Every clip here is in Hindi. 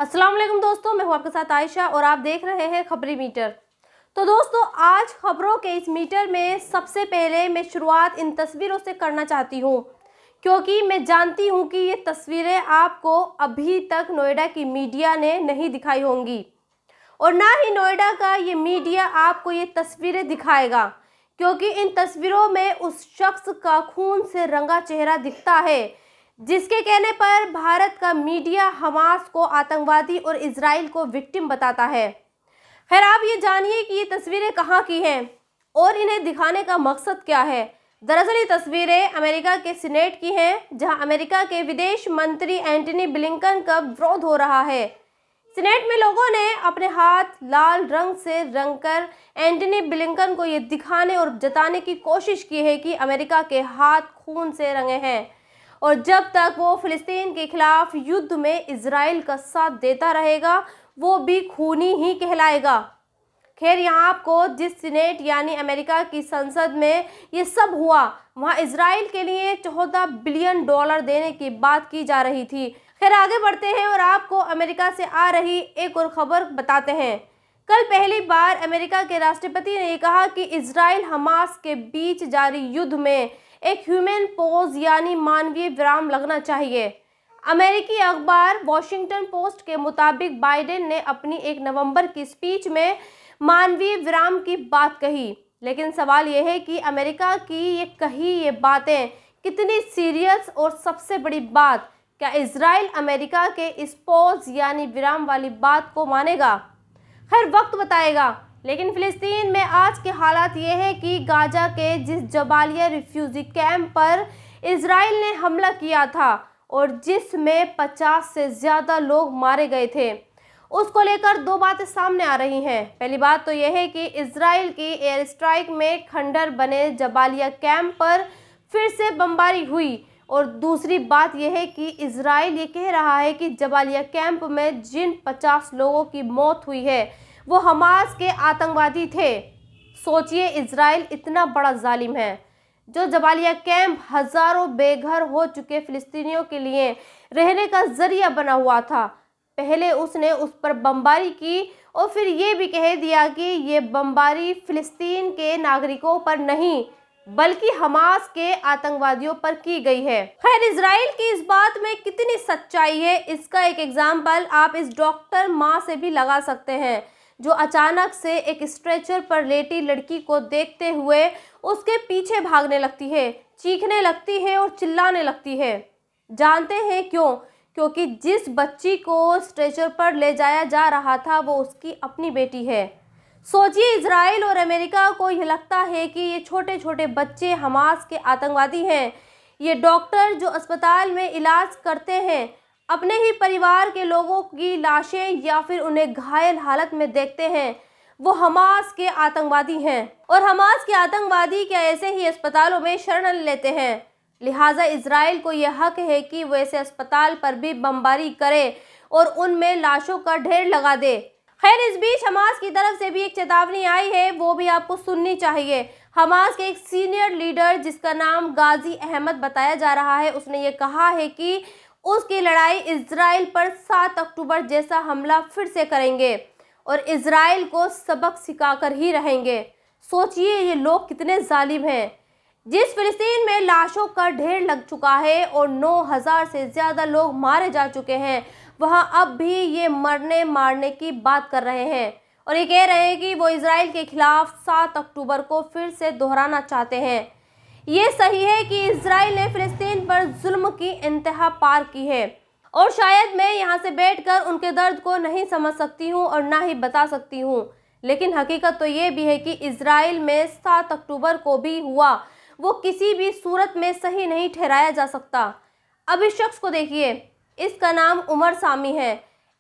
अस्सलाम वालेकुम दोस्तों, मैं हूं आपके साथ आयशा और आप देख रहे हैं खबरी मीटर। तो दोस्तों, आज खबरों के इस मीटर में सबसे पहले मैं शुरुआत इन तस्वीरों से करना चाहती हूं, क्योंकि मैं जानती हूं कि ये तस्वीरें आपको अभी तक नोएडा की मीडिया ने नहीं दिखाई होंगी और ना ही नोएडा का ये मीडिया आपको ये तस्वीरें दिखाएगा, क्योंकि इन तस्वीरों में उस शख्स का खून से रंगा चेहरा दिखता है जिसके कहने पर भारत का मीडिया हमास को आतंकवादी और इजराइल को विक्टिम बताता है। खैर, आप ये जानिए कि ये तस्वीरें कहाँ की हैं और इन्हें दिखाने का मकसद क्या है। दरअसल ये तस्वीरें अमेरिका के सीनेट की हैं, जहां अमेरिका के विदेश मंत्री एंटनी ब्लिंकन का विरोध हो रहा है। सीनेट में लोगों ने अपने हाथ लाल रंग से रंगकर एंटनी ब्लिंकन को ये दिखाने और जताने की कोशिश की है कि अमेरिका के हाथ खून से रंगे हैं और जब तक वो फिलिस्तीन के खिलाफ युद्ध में इजराइल का साथ देता रहेगा वो भी खूनी ही कहलाएगा। खैर, यहाँ आपको जिस सीनेट यानी अमेरिका की संसद में ये सब हुआ, वहाँ इजराइल के लिए $14 बिलियन देने की बात की जा रही थी। खैर, आगे बढ़ते हैं और आपको अमेरिका से आ रही एक और खबर बताते हैं। कल पहली बार अमेरिका के राष्ट्रपति ने कहा कि इजराइल हमास के बीच जारी युद्ध में एक ह्यूमन पॉज यानी मानवीय विराम लगना चाहिए। अमेरिकी अखबार वॉशिंगटन पोस्ट के मुताबिक बाइडेन ने अपनी 1 नवंबर की स्पीच में मानवीय विराम की बात कही, लेकिन सवाल यह है कि अमेरिका की ये बातें कितनी सीरियस और सबसे बड़ी बात, क्या इजराइल अमेरिका के इस पॉज यानी विराम वाली बात को मानेगा? खैर, वक्त बताएगा। लेकिन फिलिस्तीन में आज के हालात ये है कि गाजा के जिस जबालिया रिफ्यूजी कैंप पर इजराइल ने हमला किया था और जिसमें 50 से ज़्यादा लोग मारे गए थे, उसको लेकर 2 बातें सामने आ रही हैं। पहली बात तो यह है कि इजराइल की एयर स्ट्राइक में खंडर बने जबालिया कैंप पर फिर से बमबारी हुई और दूसरी बात यह है कि इजराइल ये कह रहा है कि जबालिया कैंप में जिन 50 लोगों की मौत हुई है वो हमास के आतंकवादी थे। सोचिए, इजराइल इतना बड़ा जालिम है जो जबालिया कैंप हजारों बेघर हो चुके फिलिस्तीनियों के लिए रहने का जरिया बना हुआ था। पहले उसने उस पर बमबारी की और फिर ये भी कह दिया कि ये बमबारी फिलिस्तीन के नागरिकों पर नहीं बल्कि हमास के आतंकवादियों पर की गई है। खैर, इजराइल की इस बात में कितनी सच्चाई है, इसका एक एग्जाम्पल आप इस डॉक्टर माँ से भी लगा सकते हैं जो अचानक से एक स्ट्रेचर पर लेटी लड़की को देखते हुए उसके पीछे भागने लगती है, चीखने लगती है और चिल्लाने लगती है। जानते हैं क्यों? क्योंकि जिस बच्ची को स्ट्रेचर पर ले जाया जा रहा था वो उसकी अपनी बेटी है। सोचिए, इजराइल और अमेरिका को यह लगता है कि ये छोटे छोटे बच्चे हमास के आतंकवादी हैं। ये डॉक्टर जो अस्पताल में इलाज करते हैं अपने ही परिवार के लोगों की लाशें या फिर उन्हें घायल हालत में देखते हैं, वो हमास के आतंकवादी हैं और हमास के आतंकवादी क्या ऐसे ही अस्पतालों में शरण लेते हैं। लिहाजा इजराइल को यह हक है कि वो ऐसे अस्पताल पर भी बमबारी करे और उनमें लाशों का ढेर लगा दे। खैर, इस बीच हमास की तरफ से भी एक चेतावनी आई है, वो भी आपको सुननी चाहिए। हमास के एक सीनियर लीडर जिसका नाम गाजी अहमद बताया जा रहा है, उसने ये कहा है कि उसकी लड़ाई इजराइल पर 7 अक्टूबर जैसा हमला फिर से करेंगे और इजराइल को सबक सिखाकर ही रहेंगे। सोचिए, ये लोग कितने जालिम हैं। जिस फिलिस्तीन में लाशों का ढेर लग चुका है और 9000 से ज़्यादा लोग मारे जा चुके हैं, वहाँ अब भी ये मरने मारने की बात कर रहे हैं और ये कह रहे हैं कि वो इजराइल के खिलाफ 7 अक्टूबर को फिर से दोहराना चाहते हैं। ये सही है कि इजराइल ने फिलिस्तीन पर जुल्म की इंतहा पार की है और शायद मैं यहाँ से बैठकर उनके दर्द को नहीं समझ सकती हूँ और ना ही बता सकती हूँ, लेकिन हकीकत तो ये भी है कि इजराइल में 7 अक्टूबर को भी हुआ वो किसी भी सूरत में सही नहीं ठहराया जा सकता। अब इस शख्स को देखिए, इसका नाम उमर सामी है।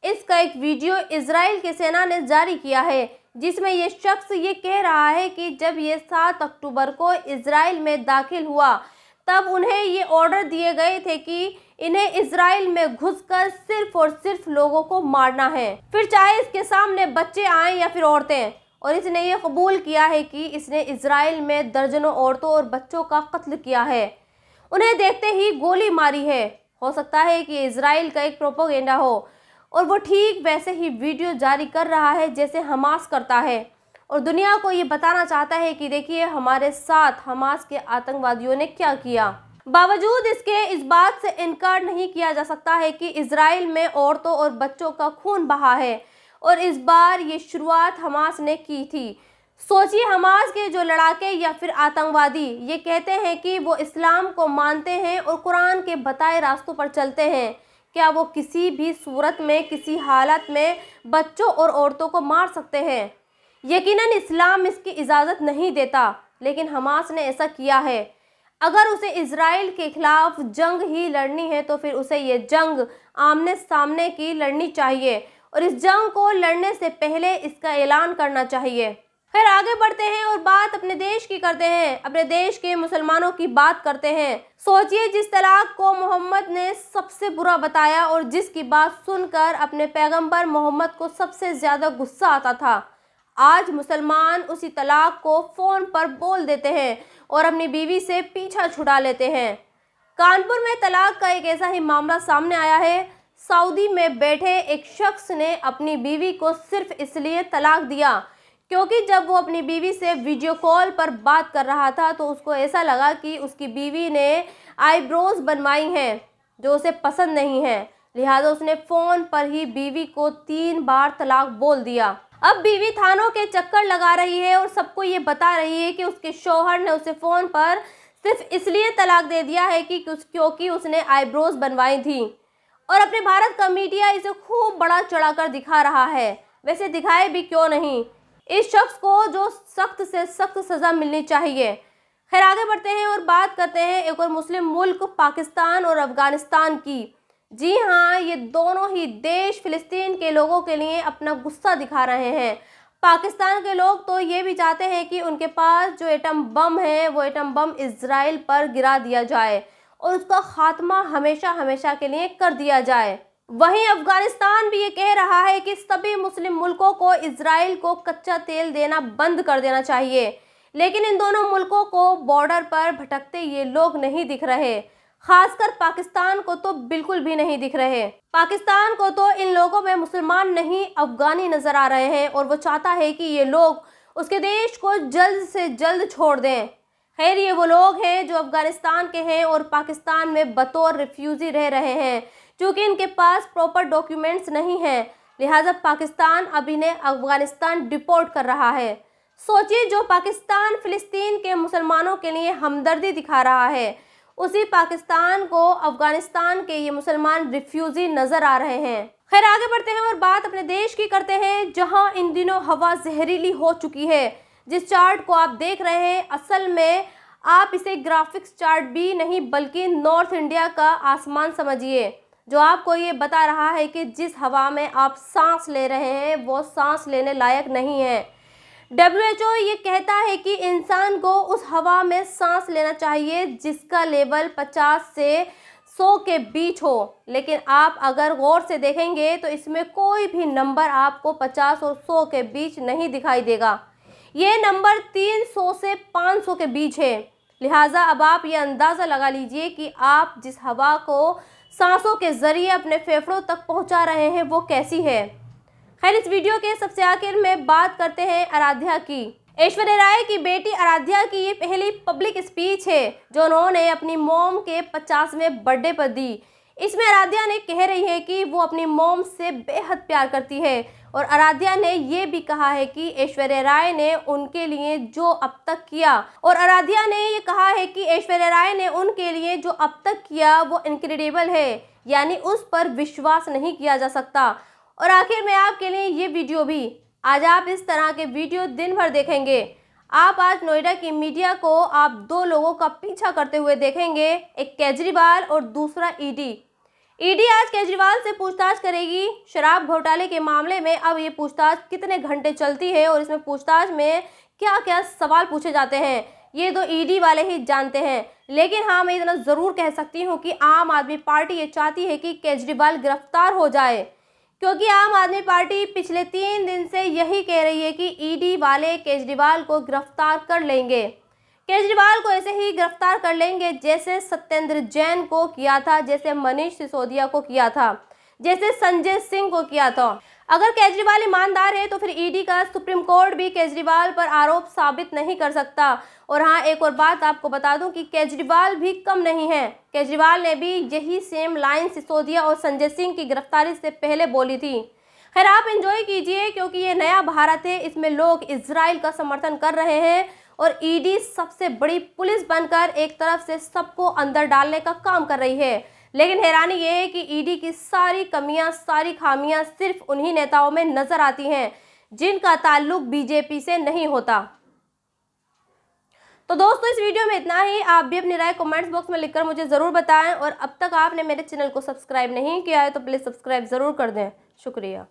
इसका एक वीडियो इजराइल की सेना ने जारी किया है जिसमें ये शख्स ये कह रहा है कि जब ये 7 अक्टूबर को इजराइल में दाखिल हुआ तब उन्हें ये ऑर्डर दिए गए थे कि इन्हें इजराइल में घुसकर सिर्फ और सिर्फ लोगों को मारना है, फिर चाहे इसके सामने बच्चे आएं या फिर औरतें। और इसने ये कबूल किया है कि इसने इजराइल में दर्जनों औरतों और बच्चों का कत्ल किया है, उन्हें देखते ही गोली मारी है। हो सकता है कि इजराइल का एक प्रोपेगेंडा हो। और वो ठीक वैसे ही वीडियो जारी कर रहा है जैसे हमास करता है और दुनिया को ये बताना चाहता है कि देखिए हमारे साथ हमास के आतंकवादियों ने क्या किया। बावजूद इसके इस बात से इनकार नहीं किया जा सकता है कि इजराइल में औरतों और बच्चों का खून बहा है और इस बार ये शुरुआत हमास ने की थी। सोचिए, हमास के जो लड़ाके या फिर आतंकवादी ये कहते हैं कि वो इस्लाम को मानते हैं और कुरान के बताए रास्तों पर चलते हैं, क्या वो किसी भी सूरत में किसी हालत में बच्चों और औरतों को मार सकते हैं? यकीनन इस्लाम इसकी इजाज़त नहीं देता, लेकिन हमास ने ऐसा किया है। अगर उसे इजराइल के खिलाफ जंग ही लड़नी है तो फिर उसे ये जंग आमने सामने की लड़नी चाहिए और इस जंग को लड़ने से पहले इसका ऐलान करना चाहिए। फिर आगे बढ़ते हैं और बात अपने देश की करते हैं, अपने देश के मुसलमानों की बात करते हैं। सोचिए, जिस तलाक को मोहम्मद ने सबसे बुरा बताया और जिसकी बात सुनकर अपने पैगंबर मोहम्मद को सबसे ज़्यादा गुस्सा आता था, आज मुसलमान उसी तलाक को फ़ोन पर बोल देते हैं और अपनी बीवी से पीछा छुड़ा लेते हैं। कानपुर में तलाक का एक ऐसा ही मामला सामने आया है। सऊदी में बैठे एक शख्स ने अपनी बीवी को सिर्फ इसलिए तलाक दिया क्योंकि जब वो अपनी बीवी से वीडियो कॉल पर बात कर रहा था तो उसको ऐसा लगा कि उसकी बीवी ने आईब्रोज बनवाई हैं जो उसे पसंद नहीं है, लिहाजा उसने फ़ोन पर ही बीवी को 3 बार तलाक बोल दिया। अब बीवी थानों के चक्कर लगा रही है और सबको ये बता रही है कि उसके शौहर ने उसे फ़ोन पर सिर्फ इसलिए तलाक दे दिया है कि क्योंकि उसने आईब्रोज बनवाई थी। और अपने भारत का मीडिया इसे खूब बड़ा चढ़ाकर दिखा रहा है। वैसे दिखाए भी क्यों नहीं, इस शख्स को जो सख्त से सख्त सज़ा मिलनी चाहिए। खैर आगे बढ़ते हैं और बात करते हैं एक और मुस्लिम मुल्क पाकिस्तान और अफ़गानिस्तान की। जी हाँ, ये दोनों ही देश फ़िलिस्तीन के लोगों के लिए अपना गुस्सा दिखा रहे हैं। पाकिस्तान के लोग तो ये भी चाहते हैं कि उनके पास जो एटम बम है वो एटम बम इजराइल पर गिरा दिया जाए और उसका खात्मा हमेशा हमेशा के लिए कर दिया जाए। वहीं अफगानिस्तान भी ये कह रहा है कि सभी मुस्लिम मुल्कों को इजराइल को कच्चा तेल देना बंद कर देना चाहिए, लेकिन इन दोनों मुल्कों को बॉर्डर पर भटकते ये लोग नहीं दिख रहे। खासकर पाकिस्तान को तो बिल्कुल भी नहीं दिख रहे। पाकिस्तान को तो इन लोगों में मुसलमान नहीं अफगानी नजर आ रहे हैं और वो चाहता है कि ये लोग उसके देश को जल्द से जल्द छोड़ दें। खैर, ये वो लोग हैं जो अफगानिस्तान के हैं और पाकिस्तान में बतौर रिफ्यूजी रह रहे हैं। चूँकि इनके पास प्रॉपर डॉक्यूमेंट्स नहीं हैं, लिहाजा पाकिस्तान अब इन्हें अफगानिस्तान डिपोर्ट कर रहा है। सोचिए, जो पाकिस्तान फ़िलिस्तीन के मुसलमानों के लिए हमदर्दी दिखा रहा है, उसी पाकिस्तान को अफगानिस्तान के ये मुसलमान रिफ्यूजी नज़र आ रहे हैं। खैर आगे बढ़ते हैं और बात अपने देश की करते हैं, जहां इन दिनों हवा जहरीली हो चुकी है। जिस चार्ट को आप देख रहे हैं, असल में आप इसे ग्राफिक्स चार्ट भी नहीं बल्कि नॉर्थ इंडिया का आसमान समझिए, जो आपको ये बता रहा है कि जिस हवा में आप सांस ले रहे हैं वो सांस लेने लायक नहीं है। WHO ये कहता है कि इंसान को उस हवा में सांस लेना चाहिए जिसका लेवल 50 से 100 के बीच हो, लेकिन आप अगर गौर से देखेंगे तो इसमें कोई भी नंबर आपको 50 और 100 के बीच नहीं दिखाई देगा। ये नंबर 300 से 500 के बीच है। लिहाजा अब आप ये अंदाज़ा लगा लीजिए कि आप जिस हवा को सांसों के ज़रिए अपने फेफड़ों तक पहुंचा रहे हैं वो कैसी है। खैर, इस वीडियो के सबसे आखिर में बात करते हैं आराध्या की। ऐश्वर्या राय की बेटी आराध्या की ये पहली पब्लिक स्पीच है जो उन्होंने अपनी मॉम के 50वें बर्थडे पर दी। इसमें आराध्या ने कह रही है कि वो अपनी मॉम से बेहद प्यार करती है और आराध्या ने ये भी कहा है कि ऐश्वर्या राय ने उनके लिए जो अब तक किया, और आराध्या ने ये कहा है कि ऐश्वर्या राय ने उनके लिए जो अब तक किया वो इनक्रेडिबल है, यानी उस पर विश्वास नहीं किया जा सकता। और आखिर में आपके लिए ये वीडियो भी, आज आप इस तरह के वीडियो दिन भर देखेंगे। आप आज नोएडा की मीडिया को आप 2 लोगों का पीछा करते हुए देखेंगे, एक केजरीवाल और दूसरा ईडी आज केजरीवाल से पूछताछ करेगी शराब घोटाले के मामले में। अब ये पूछताछ कितने घंटे चलती है और इसमें पूछताछ में क्या क्या सवाल पूछे जाते हैं ये तो ईडी वाले ही जानते हैं। लेकिन हाँ, मैं इतना ज़रूर कह सकती हूँ कि आम आदमी पार्टी ये चाहती है कि केजरीवाल गिरफ्तार हो जाए, क्योंकि आम आदमी पार्टी पिछले 3 दिन से यही कह रही है कि ईडी वाले केजरीवाल को गिरफ्तार कर लेंगे। केजरीवाल को ऐसे ही गिरफ्तार कर लेंगे जैसे सत्येंद्र जैन को किया था, जैसे मनीष सिसोदिया को किया था, जैसे संजय सिंह को किया था। अगर केजरीवाल ईमानदार है तो फिर ईडी का सुप्रीम कोर्ट भी केजरीवाल पर आरोप साबित नहीं कर सकता। और हाँ, एक और बात आपको बता दूं कि केजरीवाल भी कम नहीं है। केजरीवाल ने भी यही सेम लाइन सिसोदिया और संजय सिंह की गिरफ्तारी से पहले बोली थी। खैर, आप एंजॉय कीजिए क्योंकि ये नया भारत है, इसमें लोग इजराइल का समर्थन कर रहे हैं और ईडी सबसे बड़ी पुलिस बनकर एक तरफ से सबको अंदर डालने का काम कर रही है। लेकिन हैरानी ये है कि ईडी की सारी कमियां, सारी खामियां सिर्फ उन्हीं नेताओं में नजर आती हैं जिनका ताल्लुक बीजेपी से नहीं होता। तो दोस्तों, इस वीडियो में इतना ही। आप भी अपनी राय कमेंट्स बॉक्स में लिखकर मुझे ज़रूर बताएं और अब तक आपने मेरे चैनल को सब्सक्राइब नहीं किया है तो प्लीज़ सब्सक्राइब ज़रूर कर दें। शुक्रिया।